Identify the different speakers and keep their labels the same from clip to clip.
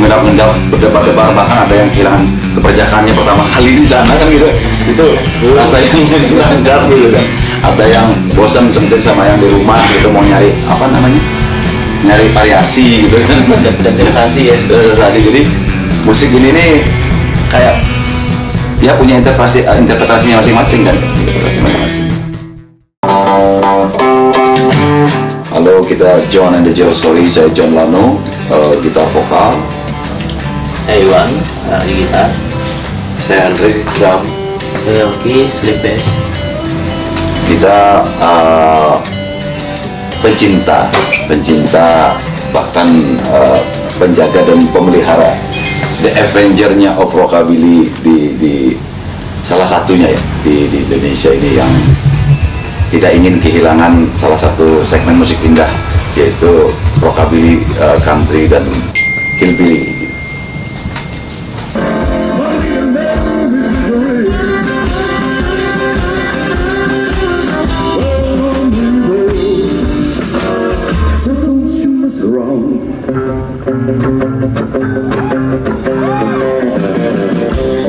Speaker 1: mengendap-endap, berdebar-debar, bahkan ada yang kehilangan keperjakannya pertama kali di sana kan gitu. Itu rasa yang menyenangkan gitu kan. Ada yang bosan mungkin sama yang di rumah gitu, mau nyari apa namanya, nyari variasi gitu kan,
Speaker 2: dan sensasi ya.
Speaker 1: sensasi. Jadi musik ini nih kayak ya punya interpretasinya masing-masing kan, interpretasi masing-masing. Halo, kita John and the Joe Story. Saya John Lano, gitar vokal.
Speaker 2: Saya Iwan, di gitar.
Speaker 3: Saya Andre, drum.
Speaker 2: Saya Oki, slip bass.
Speaker 1: Kita pencinta bahkan penjaga dan pemelihara, the Avenger-nya of Rockabilly di salah satunya ya di Indonesia ini, yang tidak ingin kehilangan salah satu segmen musik indah, yaitu Rockabilly, country dan hillbilly.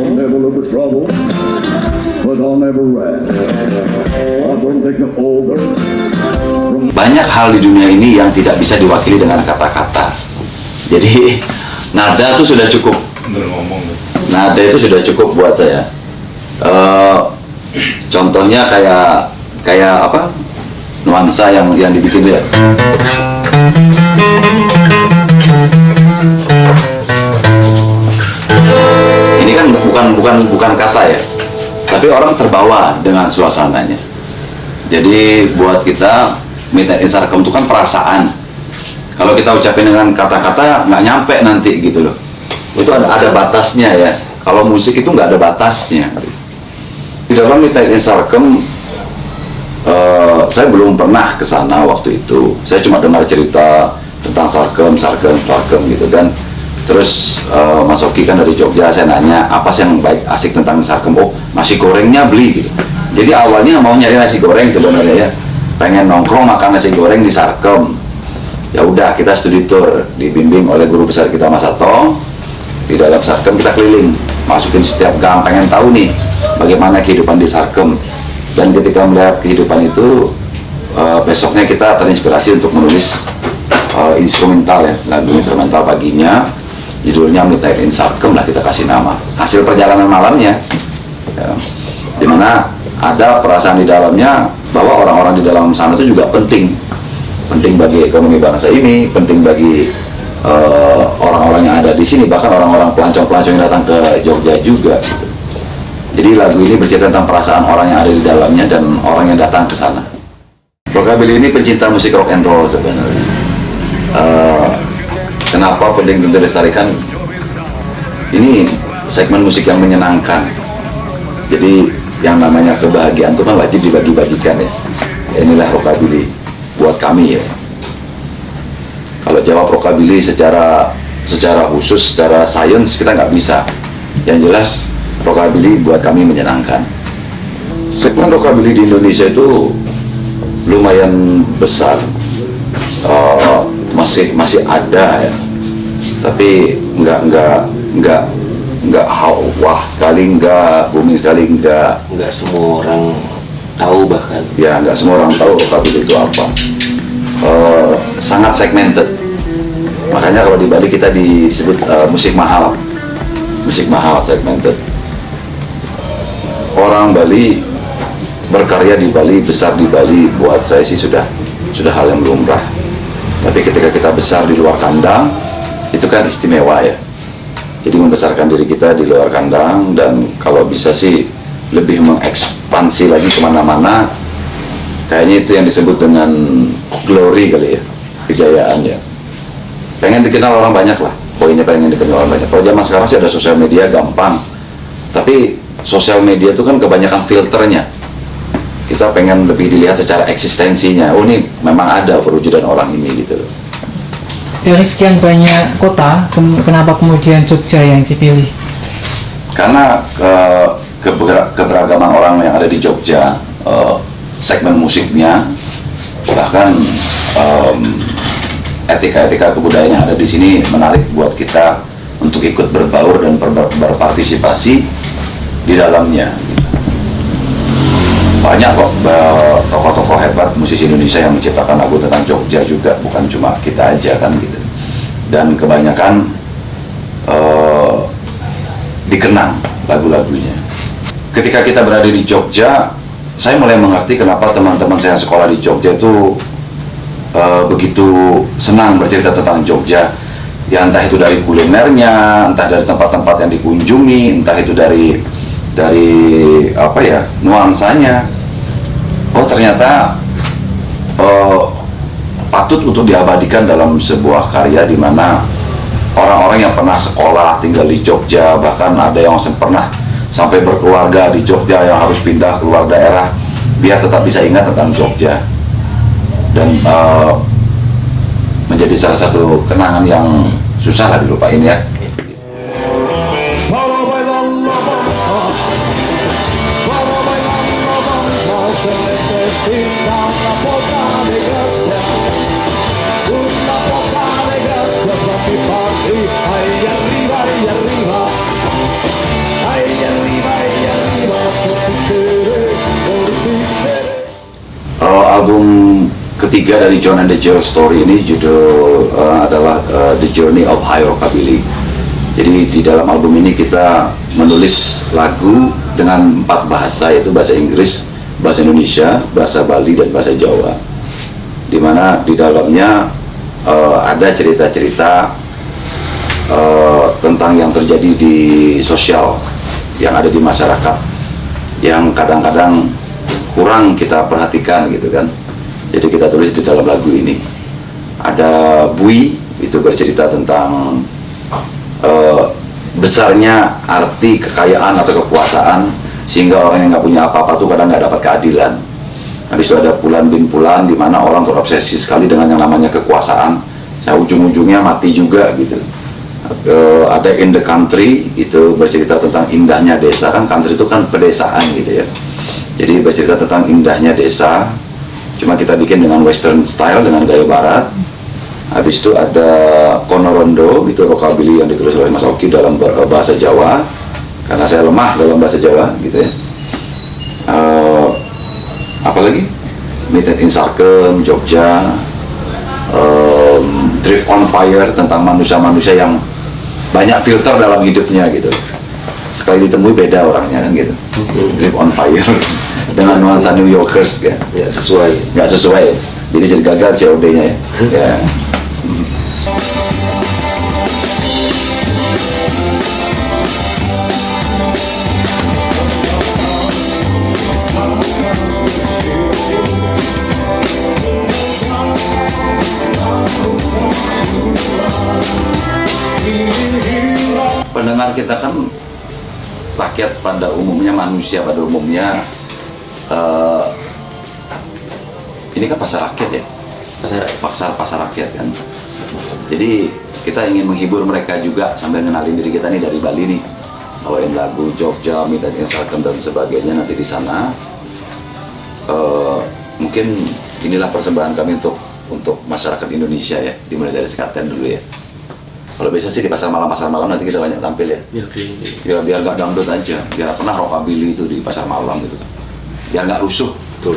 Speaker 4: I'll never look for trouble, but I'll never rest. I don't take no older.
Speaker 1: Banyak hal di dunia ini yang tidak bisa diwakili dengan kata-kata. Jadi nada itu sudah cukup. Nada itu sudah cukup buat saya. Contohnya kayak apa? Nuansa yang dibikin itu ya. Ini kan bukan kata ya, tapi orang terbawa dengan suasananya. Jadi buat kita Midnight in Sarcom itu kan perasaan. Kalau kita ucapin dengan kata-kata nggak nyampe nanti gitu loh. Itu ada batasnya ya. Kalau musik itu nggak ada batasnya. Di dalam Midnight in Sarcom, saya belum pernah ke sana waktu itu. Saya cuma dengar cerita tentang Sarcom gitu kan. Terus Mas Oki kan dari Jogja, saya nanya apa sih yang baik asik tentang Sarcom. Oh, nasi gorengnya beli gitu. Jadi awalnya mau nyari nasi goreng sebenarnya ya, pengen nongkrong makan nasi goreng di Sarcom. Ya udah, kita studi tour dibimbing oleh guru besar kita Mas Atong. Di dalam Sarcom kita keliling, masukin setiap gang, pengen tahu nih bagaimana kehidupan di Sarcom. Dan ketika melihat kehidupan itu, besoknya kita terinspirasi untuk menulis instrumental ya, lagu instrumental paginya, judulnya Midnight in Sarcom lah kita kasih nama. Hasil perjalanan malamnya, ya, dimana ada perasaan di dalamnya bahwa orang-orang di dalam sana itu juga penting bagi ekonomi bangsa ini, penting bagi orang-orang yang ada di sini, bahkan orang-orang pelancong-pelancong yang datang ke Jogja juga. Gitu. Jadi lagu ini bercerita tentang perasaan orang yang ada di dalamnya dan orang yang datang ke sana. Rockabilly ini pencinta musik rock and roll sebenarnya. Kenapa penting untuk dilestarikan? Ini segmen musik yang menyenangkan. Jadi yang namanya kebahagiaan itu kan wajib dibagi-bagikan ya. Inilah Rockabilly buat kami ya. Kalau jawab Rockabilly secara khusus, secara sains kita nggak bisa. Yang jelas Rockabilly buat kami menyenangkan. Segmen Rockabilly di Indonesia itu lumayan besar, masih ada ya, tapi nggak wah sekali, nggak booming sekali, nggak
Speaker 2: Semua orang tahu bahkan.
Speaker 1: Ya nggak semua orang tahu Rockabilly itu apa. Sangat segmented, makanya kalau di Bali kita disebut musik mahal segmented. Orang Bali berkarya di Bali, besar di Bali, buat saya sih sudah hal yang lumrah. Tapi ketika kita besar di luar kandang, itu kan istimewa ya. Jadi membesarkan diri kita di luar kandang, dan kalau bisa sih lebih mengekspansi lagi kemana-mana. Kayaknya itu yang disebut dengan glory kali ya, kejayaan ya. Pengen dikenal orang banyak lah, poinnya pengen dikenal orang banyak. Kalau zaman sekarang sih ada sosial media gampang, tapi sosial media itu kan kebanyakan filternya. Kita pengen lebih dilihat secara eksistensinya. Oh ini memang ada perwujudan orang ini gitu loh.
Speaker 5: Dari sekian banyak kota, kenapa kemudian Jogja yang dipilih?
Speaker 1: Karena keberagaman orang yang ada di Jogja, segmen musiknya, bahkan etika-etika kebudayaan yang ada di sini menarik buat kita untuk ikut berbaur dan berpartisipasi di dalamnya. Banyak kok tokoh-tokoh hebat musisi Indonesia yang menciptakan lagu tentang Jogja juga, bukan cuma kita aja kan gitu. Dan kebanyakan dikenang lagu-lagunya. Ketika kita berada di Jogja, saya mulai mengerti kenapa teman-teman saya yang sekolah di Jogja itu begitu senang bercerita tentang Jogja. Ya entah itu dari kulinernya, entah dari tempat-tempat yang dikunjungi, entah itu dari apa ya, nuansanya. Oh ternyata patut untuk diabadikan dalam sebuah karya di mana orang-orang yang pernah sekolah tinggal di Jogja, bahkan ada yang pernah sampai berkeluarga di Jogja yang harus pindah keluar daerah biar tetap bisa ingat tentang Jogja, dan menjadi salah satu kenangan yang susah lah dilupain ya. Album ketiga dari John and the Jill Story ini judul adalah The Journey of High Rockabilly. Jadi di dalam album ini kita menulis lagu dengan 4 bahasa, yaitu bahasa Inggris, bahasa Indonesia, bahasa Bali, dan bahasa Jawa. Dimana di dalamnya ada cerita-cerita tentang yang terjadi di sosial yang ada di masyarakat, yang kadang-kadang kurang kita perhatikan gitu kan. Jadi kita tulis di dalam lagu ini. Ada Bui, itu bercerita tentang besarnya arti kekayaan atau kekuasaan, sehingga orang yang nggak punya apa-apa tuh kadang nggak dapat keadilan. Habis itu ada Pulan bin Pulan, di mana orang terobsesi sekali dengan yang namanya kekuasaan, saya ujung-ujungnya mati juga gitu. Ada In the Country, itu bercerita tentang indahnya desa, kan country itu kan pedesaan gitu ya. Jadi bercerita tentang indahnya desa, cuma kita bikin dengan western style, dengan gaya barat. Habis itu ada Konorondo, itu rockabilly yang ditulis oleh Mas Oki dalam bahasa Jawa, karena saya lemah dalam bahasa Jawa gitu ya. Apalagi Midnight in Sarkem, Jogja, Drift on Fire, tentang manusia-manusia yang banyak filter dalam hidupnya gitu. Sekali ditemui beda orangnya kan gitu. Drift on Fire dengan nuansa New Yorkers kan.
Speaker 2: Ya sesuai.
Speaker 1: Nggak sesuai, jadi gagal COD-nya ya. Ya. Pendengar kita kan rakyat pada umumnya, manusia pada umumnya. Ini kan pasar rakyat ya, pasar rakyat kan. Jadi kita ingin menghibur mereka juga sambil ngenalin diri kita nih dari Bali nih, bawain lagu Jogja, Midnight in Sarkem dan sebagainya nanti di sana. Mungkin inilah persembahan kami untuk masyarakat Indonesia ya, dimulai dari Sekaten dulu ya. Kalau bisa sih di pasar malam nanti kita banyak tampil ya. Ya biar nggak dangdut aja, biar pernah rockabilly itu di pasar malam gitu kan. Biar nggak rusuh. Betul.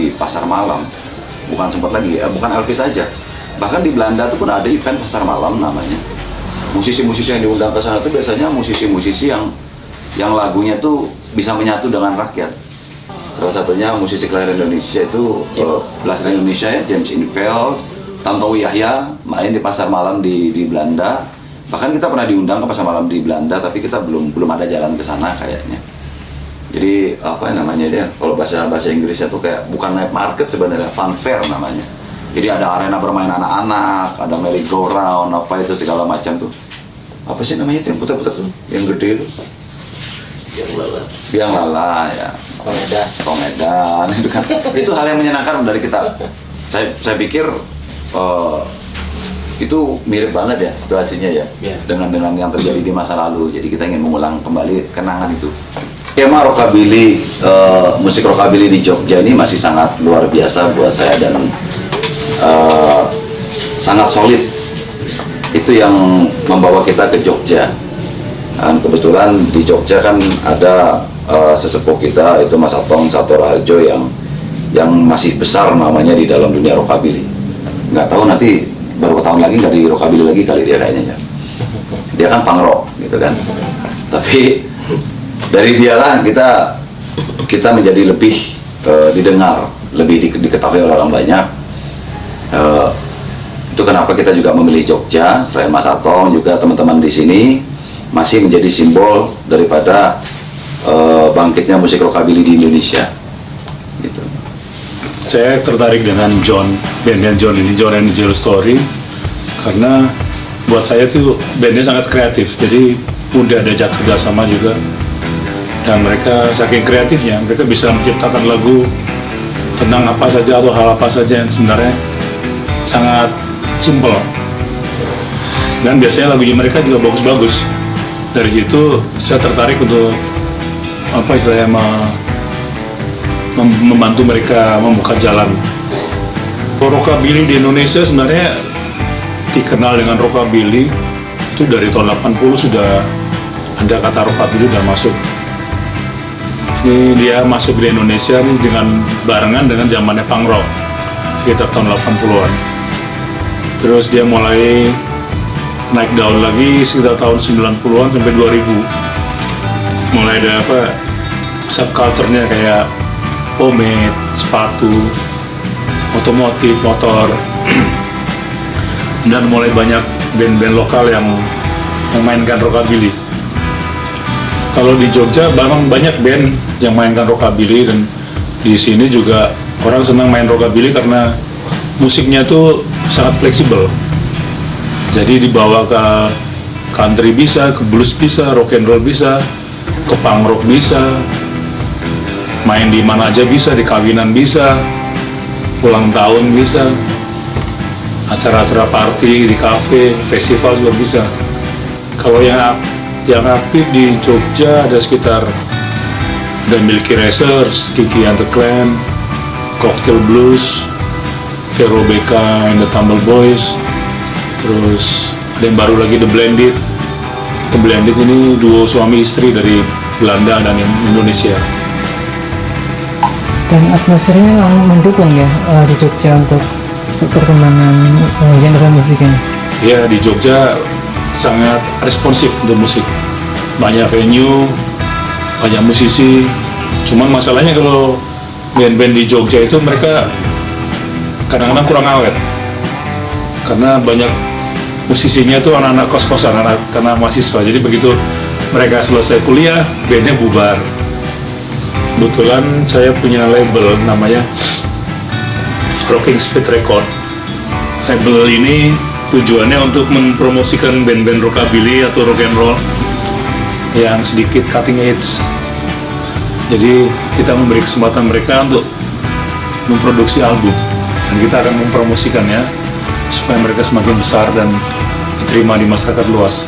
Speaker 1: Di pasar malam, bukan sempat lagi ya, bukan Elvis aja, Bahkan di Belanda tuh pun ada event pasar malam namanya. Musisi-musisi yang diundang ke sana tuh biasanya musisi-musisi yang lagunya tuh bisa menyatu dengan rakyat. Salah satunya musisi kelahiran Indonesia itu Belasan Indonesia ya, James Inveld, Tantowi Yahya main di pasar malam di Belanda. Bahkan kita pernah diundang ke pasar malam di Belanda, tapi kita belum ada jalan ke sana kayaknya. Jadi apa namanya dia? Kalau bahasa Inggrisnya tuh kayak bukan night market sebenarnya, fun fair namanya. Jadi ada arena bermain anak-anak, ada merry-go-round, apa itu segala macam tuh. Apa sih namanya itu yang putar-putar tuh, yang gede itu? Biang lala ya. Komedan itu kan. Itu hal yang menyenangkan dari kita. Saya pikir itu mirip banget ya situasinya ya, dengan yang terjadi di masa lalu. Jadi kita ingin mengulang kembali kenangan itu. Skema rockabilly, musik rockabilly di Jogja ini masih sangat luar biasa buat saya dan sangat solid. Itu yang membawa kita ke Jogja. Dan kebetulan di Jogja kan ada sesepuh kita itu Mas Atong Satorharjo yang masih besar namanya di dalam dunia rockabilly. Nggak tahu nanti beberapa tahun lagi nggak di rockabilly lagi kali dia kayaknya ya. Dia kan punk rock gitu kan. Tapi dari dialah kita menjadi lebih didengar, lebih diketahui oleh orang banyak. Itu kenapa kita juga memilih Jogja. Selain Mas Atong juga teman-teman di sini masih menjadi simbol daripada bangkitnya musik rockabilly di Indonesia. Gitu.
Speaker 6: Saya tertarik dengan bandnya John ini, John and Jill Story, karena buat saya tuh bandnya sangat kreatif, jadi mudah diajak kerjasama juga. Dan mereka saking kreatifnya, mereka bisa menciptakan lagu tentang apa saja atau hal apa saja yang sebenarnya sangat simple. Dan biasanya lagunya mereka juga bagus-bagus. Dari situ saya tertarik untuk apa istilahnya membantu mereka membuka jalan. Rockabilly di Indonesia sebenarnya dikenal dengan rockabilly itu dari tahun 80 sudah ada kata rockabilly udah masuk. Ini dia masuk di Indonesia nih dengan barengan dengan zamannya punk rock sekitar tahun 80-an. Terus dia mulai naik daun lagi sekitar tahun 90-an sampai 2000. Mulai ada apa subculture-nya kayak pomade, sepatu, otomotif, motor. Dan mulai banyak band-band lokal yang memainkan rockabilly. Kalau di Jogja memang banyak band yang mainkan rockabilly, dan di sini juga orang senang main rockabilly karena musiknya tuh sangat fleksibel. Jadi dibawa ke country bisa, ke blues bisa, rock and roll bisa, ke punk rock bisa, main di mana aja bisa, di kawinan bisa, ulang tahun bisa, acara-acara party di cafe, festival juga bisa. Kalau yang aktif di Jogja ada sekitar ada Milky Racers, Kiki and the Clan, Cocktail Blues, Vero Beka and the Tumble Boys. Terus ada yang baru lagi The Blended. The Blended ini duo suami istri dari Belanda dan Indonesia.
Speaker 5: Dan atmosfernya memang mendukung ya di Jogja untuk perkembangan genre musik ini.
Speaker 6: Ya, di Jogja sangat responsif untuk musik. Banyak venue, banyak musisi. Cuman masalahnya kalau band-band di Jogja itu mereka kadang-kadang kurang awet. Karena banyak musisinya tuh anak-anak kos-kosan, karena mahasiswa. Jadi begitu mereka selesai kuliah, bandnya bubar. Kebetulan saya punya label namanya Rocking Speed Record. Label ini tujuannya untuk mempromosikan band-band rockabilly atau rock and roll yang sedikit cutting edge. Jadi kita memberi kesempatan mereka untuk memproduksi album, dan kita akan mempromosikannya supaya mereka semakin besar dan diterima di masyarakat luas.